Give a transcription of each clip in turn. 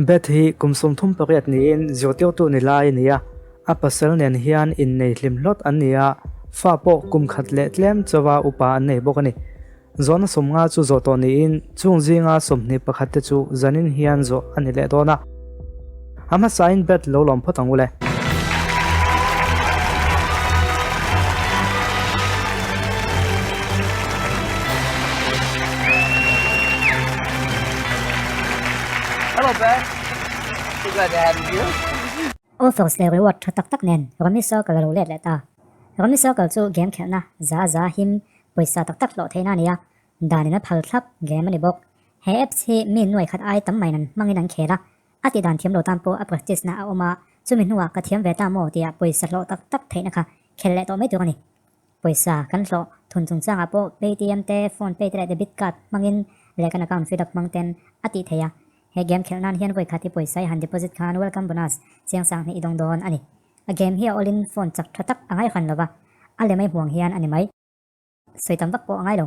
bet hi kumsum thum pariat ni in zotio tu ni lai nia a pasal nen hian in nei hlim hlot an nia fa po kum khat le tlem chawa upa an nei bokani zona somnga chu zoto ni in chung jinga somni pakhat te chu zanin hian zo ani le dona ama sign bet lo lom photangule Hello, Beth. So glad to have you here. Offers le reward tak nen romi circle lo le ta romi circle chu game khelna za him paisa tak lo theina nia danina phal thlap game ani bok he apps hi min noi khat ai tam mai nan mangin an khela ati dan thiam lo tampo a practice na oma chumin nuwa ka thiam ve ta mo tia paisa lo tak theina kha khelle to mai tu ani paisa kan lo thun chung changa po paytm te phone pay te debit card mangin le kan account feed up mangten ati theya he game khelnan hian voi khati paisa han deposit khan welcome bonus chiang sang ni idong don ani a game hi all in phone chak thatak angai khan lova ale mai huang hian ani mai soitam vak po angai lo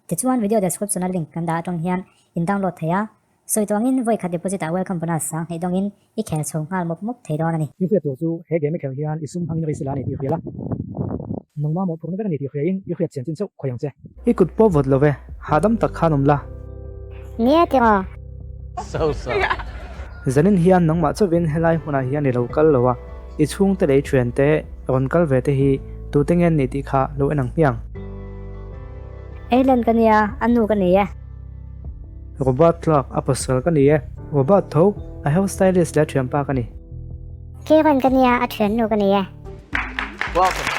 ti chuan video description link kan da tong hian in download theya soitawngin voi khat deposit a welcome bonus sang ni dongin I khel chhong ngal mok theidon ani yu khia to chu he game khel hian isum phangin risila ni ti khela nongma mo phung ni ti khrein yu khia chen chin chau khoyang che I kut po vot love hadam tak khanum la nia tiro So. zanin hian nangma chawin helai huna hian ni local lowa I chung te lei thuen te ronkal ve te hi tu tengen ni ti kha lo enang piang elen kania anu kania robot clock apostle kani e robot tho a hairstylist la thiam pa kani kiran kania a thlen nu kania Welcome.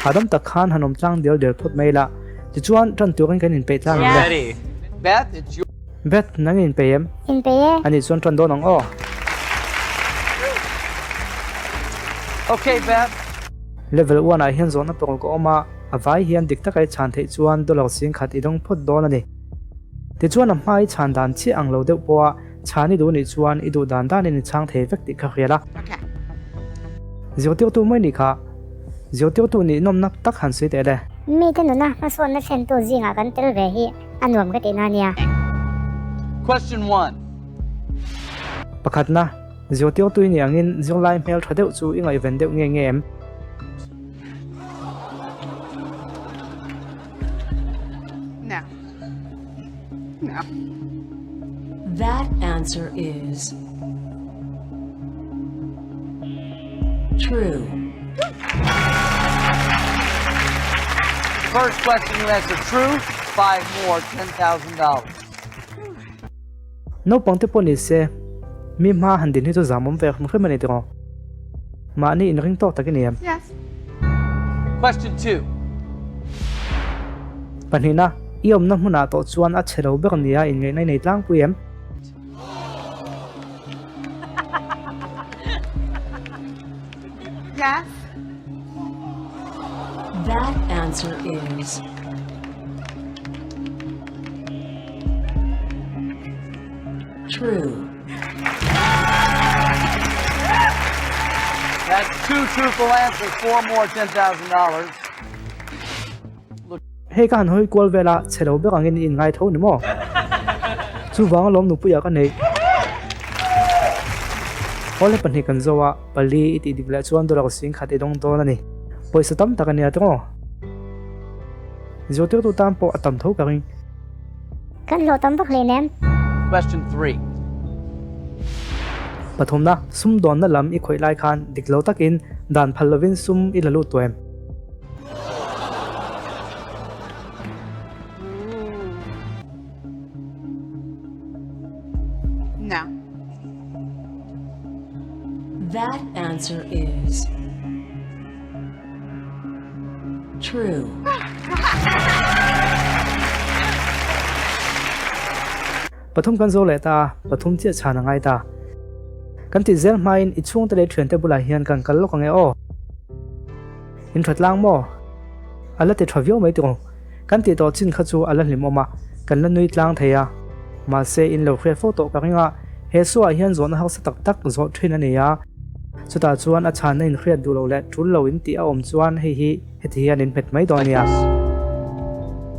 adam tak khan hanom tlang del phut mai la ti chuan tran turin kan in pe tlang la Ready. Beth, it's your... bet nangin pem in peye ani chuan tran don ang o Okay, Beth. level 1 a hian zona pong ko oma avai hian dik takai chan thei chuan dollar sing khat idong phut don ani ti chuan am mai chan dan chi ang lo deuh poa chani du ni chuan idu dan dan ni chang thei vek ti kha khela Okay. ziotiu tu mai ni kha ziotiu tu ni nom nak tak han sei te le mi te nu na ma son na chen tu zinga kan tel ve hi anuam ka te na nia Question 1. pakhat na ziotiu tu ni angin zolai mel thadeu chu ingai ven deuh nge em No. No. That answer is true. First question you answer true, 5 more, $10,000. no pangte poni se mi ma han din hi chu zamom ve khum khemani te ngo ma ni in ring to takini em Yes. Question 2. panina iom na hmuna to chuan a chhelo bek nia in ngai nei tlang pu em Yes. That answer is true. That's 2 truthful answers, 4 more, $10,000. he kan hoi kol vela chhelo bek angin in ngai tho ni mo chu wang lom nu pu ya ka nei ole panhi kan zowa pali iti dikla chuan dollar sing khate dong don ani poisa tam takania to zoteu tu tam po atam tho ka ring kan lo tam bak le nem Question 3. pathumna sum don na lam I khoi lai khan diklo takin dan phallovin sum I lalu toem No. That answer is true. pathum kan zo le ta pathum che chana ngai ta kan ti zel main I chung te le thuen te bula hian kan kal lokang e o in thatlang mo ala te thavio mai tu kan ti to chin kha chu ala hlim oma kan la nui tlang theya ma se in lo khre photo ka ringa he so a hian zona hausa tak zo thin ani ya chuta chuan a chan in khre du lo le thul lo in ti a om chuan hei hi heti hian in pet mai do ania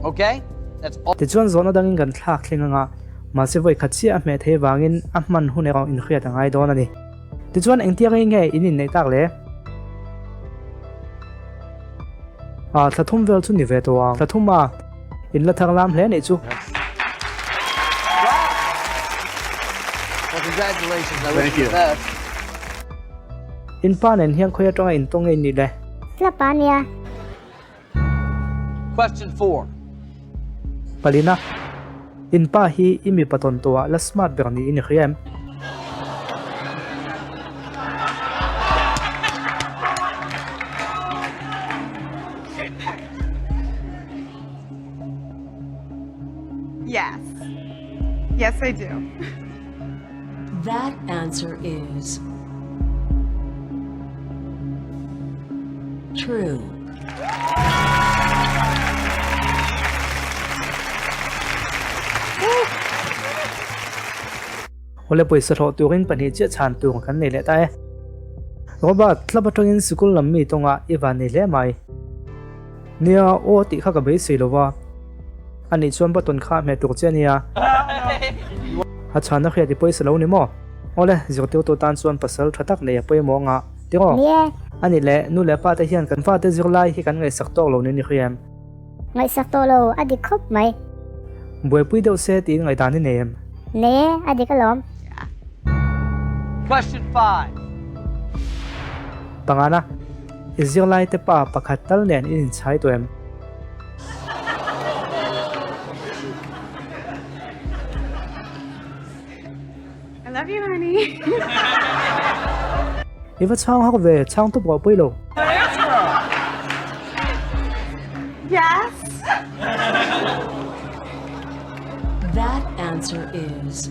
Okay? That's all. ti chuan zona dangin kan thlak thlinga mà sẽ với khát chia mẹ thế vangin man hun e in khia ta ngai don ani ti chuan eng tia nge in nei tak le thathum vel chu ni ve to ang thathuma in la thang lam hle nei chu Well, congratulations. I wish Thank you you. the best. in pa nen hiang khoya tonga in tong ni le Lapania. Question 4. palina in pa hi imi paton to la smart berni in khiam Yes. Yes, I do. That answer is true. ole poisa tho turin pani che chan tu kan nei le ta e robot tlabatong in school lam mi tonga iwan nei le mai nia o ti kha ka be se lowa ani chon baton kha me tur che nia ha chan na khia ti poisa lo ni mo ole zirteu to tan chuan pasal thatak nei poi mo nga tiro Nie. ani le nu le pa ta hian kan fa te zirlai hi kan ngai sak tok lo ni khiam Ngai sak to lo adi khop mai. boi pui deuh se ti ngai ta ni nem Ne adi ka lom. Question 5. pangana zirlai te pa pakhat tal nen in chai to em I love you, honey. iwa chang ha ve chang to bo pui lo Yes. That answer is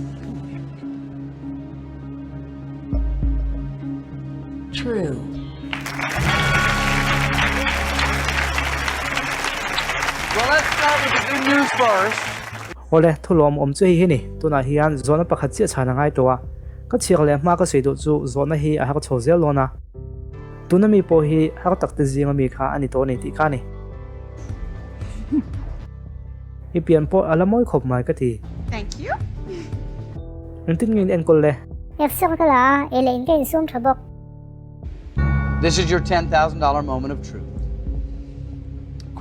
true. Well, let's start with the good news first. ole thulom om chu hi ni tuna hian zona pakhat chi chana ngai towa ka chiak le ma ka seidu chu zona hi a ha ka chozel lona tuna mi po hi ha ka takte zinga mi kha ani to nei ti kha ni i pian po alamoi khop mai ka ti Thank you. entin ngin en kol le Ef sok ka la ele in ken sum thabok. This is your $10,000 moment of truth.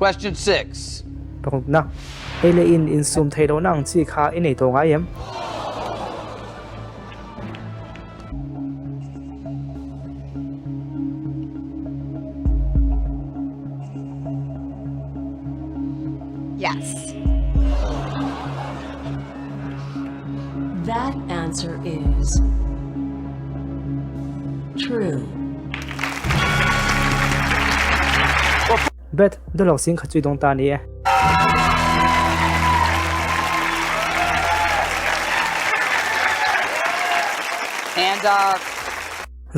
Question 6. pakok na ele in sum thei do nang chi kha in nei to ngai em Yes. That answer is true. bet do lo sing kha chui dong ta ni e And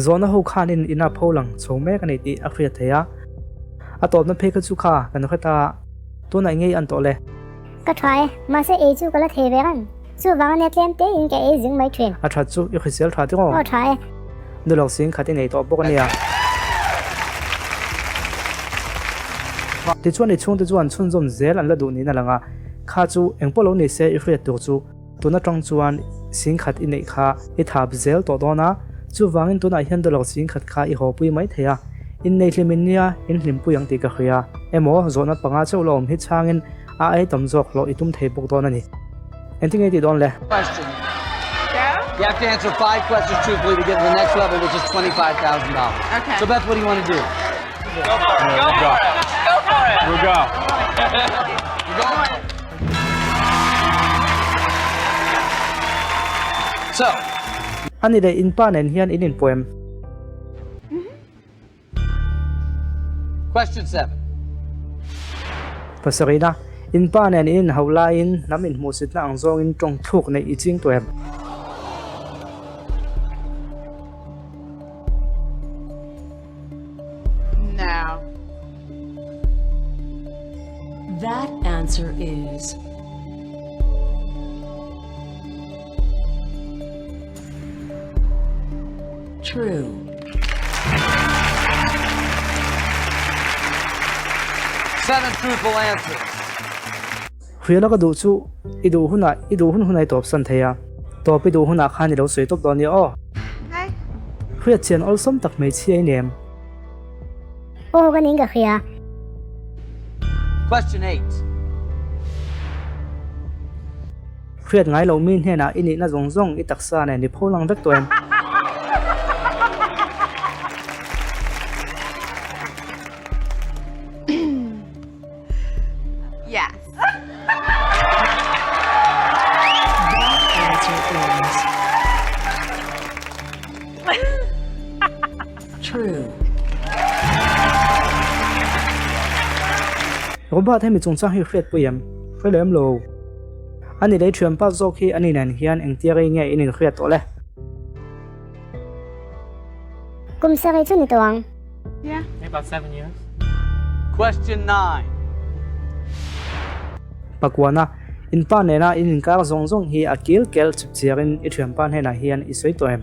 zona ho khan in ina pholang chome ka nei ti a khria theya a top na phe ka chu kha kan khata to na ngei an to le Ka try ma se e chu kala the ve kan. Chu wang ne tlem te in ke e jing mai thwen. a tha chu i khisel tha ti ngo O try. do lo sing khati nei to bok ania ti chuan ni chung te chuan chun zom zel an la du ni na langa kha chu engpo lo ni se i khria tu chu tuna tang chuan sing khat i nei kha i thap zel to do na chu wangin tuna hian do lo sing khat kha i ho pui mai theya in nei hlimin nia in hlim pu yang ti ka khria emo zona panga cheu lom hi changin a ai tam jok lo itum thei bok don ani enting ei ti don le question. Go. You have to answer 5 questions truthfully to get to the next level, which is $25,000. Okay. So, Beth, what do you want to do? We'll go. So, ani de in pa nen hian in poem question 7. pasarina in pa nen in haula in namin musit na ang zong in tong thuk nei i ching to em No. That answer is true. Seven truthful answers. khuya la ka du chu idu hun hunai top san theya top idu huna khani lo soi top don ni o Okay. khuya chen ol som tak mai chi ai nem ô cái nín cả khía Question 8. khuya ngai lo min he na ini na zong zong i taksa ne ni pholang vek to em Yes. Answer is true. robot he mi chung chang hi khret puyam khlem lo ani dei thiam pa zo khi ani nan hian engtia gai nge inin khret to le cùng sao cái chút này tuang Yeah. About 7 years. Question 9. pakwana in pa ne na in ka zong zong hi akil kel chip chiarin I thiam pan he na hian I soi to em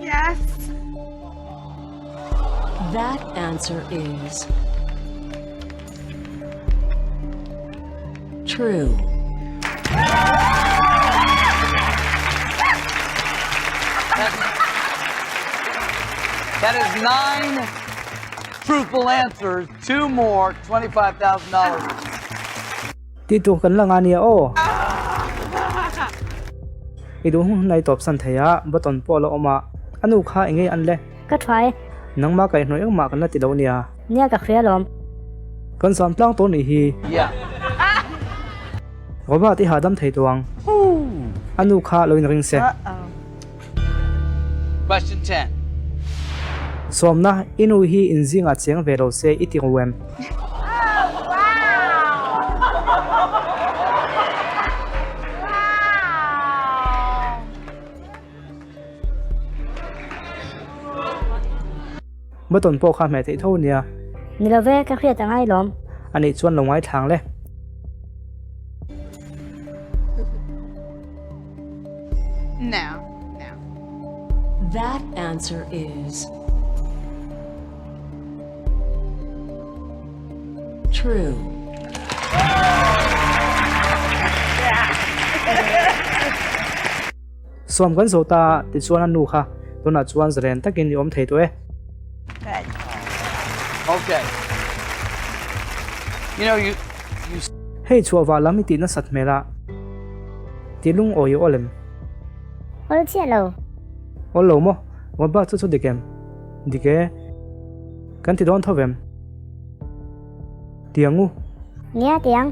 Yes. That answer is true. That is 9 truthful answers. 2 more, $25,000. ti tu kan langa ni o idu hun nai top san theya baton po lo oma anu kha engei an le cái try nangma kai hnoi ma kan la ti lo nia nia cả khía lom kan sam tlang to ni hi Yeah. robot ti hadam thei tuang anu kha loin ring se Uh-oh. Question 10. somna inu hi inzinga cheng ve lo se iti wem baton po kha me thei tho nia ni lo ve cái khía tang ai lom ani chuan lo ngai thang le No. No. That answer is true. som kan zo ta ti chuan anu kha tuna chuan zren takin yom thei to e Good. Okay. You know, you hei chuwa wa lami ti na sat mela ti lung oi olem ôi chia lo ol lo mo wa ba chu chu dikem dike kan ti don thovem tiangu nia tiếng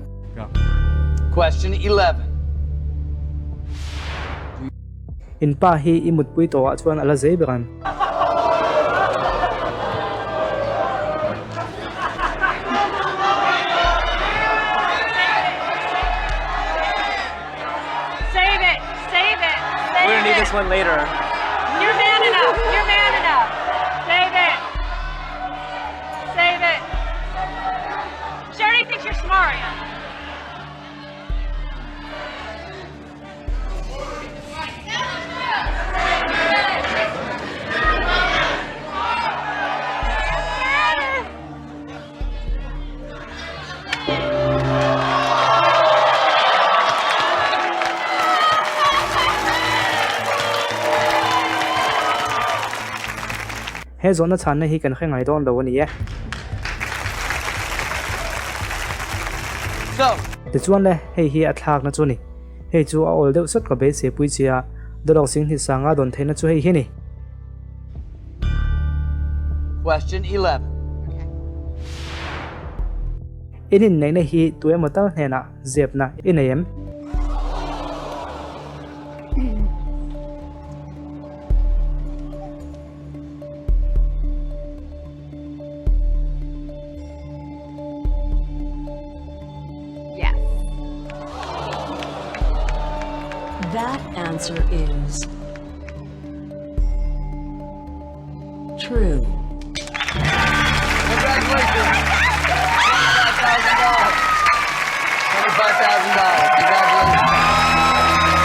question 11. in pa hi imut pui to a chuan ala zei beram Save it. Save it. Save We're gonna need it. this one later. You're man enough. You're man enough. Save it. Save it. Sherry thinks you're smart. he zona chan na hi kan khengai don lo ni e So, ti chuan le hei hi a thlak na chu ni hei chu a ol deuh sat ka be se pui chia dorong sing hi sanga don theina chu hei hi ni question 11. inin nei na hi tu emata hena zep na inayem Yes. That answer is true. Congratulations. $25,000. Congratulations.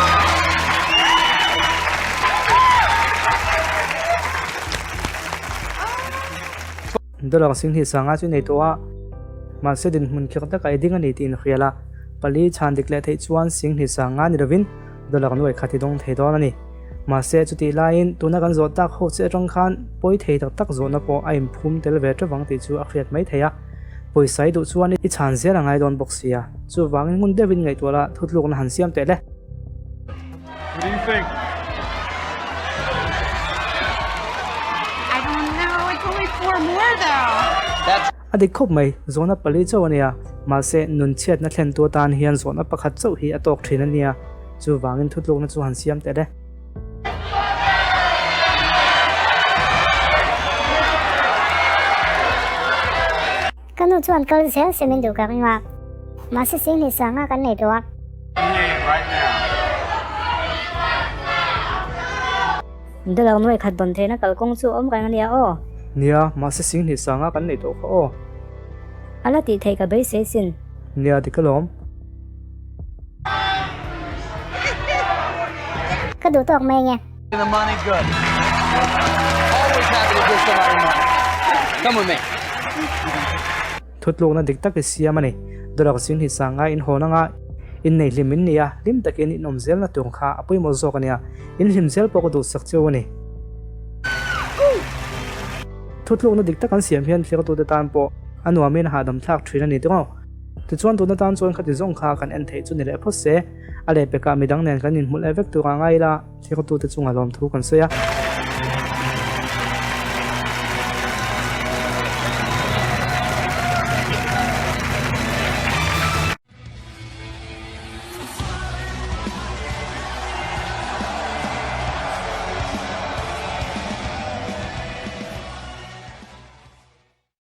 Dollar sing hi sanga chu nei to a ma se din mun khek ta kai ding ani tin khiala pali chan dik le thei chuan sing hi sanga ni rawin dollar noi khati dong thei don ani ma se chu ti lain tuna kan zo tak ho che rong khan poi thei tak tak zo na po a im phum tel ve tawang ti chu a khriat mai theya poi sai du chuan I chan zel angai don boxia chu wangin mun devin ngai to la thutluk na han siam te le What do you think? I don't know. It's only 4 more though. That's adik khop mai zona pali chawania ma se nun chet na thlen tu tan hian zona pakhat chau hi atok thina nia chu wangin thutluk na chu han siam te le Kanu chuan kal zel semin du ka ringa ma se sing ni sanga kan nei to a Right now. dollar noi khat bon thena kal kong chu om kan ania o nia ma se sing ni sanga kan nei to kha o ala ti thei ka be se sin nia dikalom ka du tok mai nge the money good. Always happy to give somebody money. Come with me. thutluk na dik tak ki siam ani dollar sing hi sanga in hona nga in nei limin nia lim takin in omzel na tung kha apoi mo zo kania in himzel pok du sak cheu ani thutluk na dik tak kan siam hian thlek tu te tan po anwa men ha dam thak thrin ani tingo tu chuan tu na tan chuan khati zong kha kan en thei chu ni le phose ale peka midang nen kan in mul evek tu nga ngai la thlek tu te chunga lom thu kan soya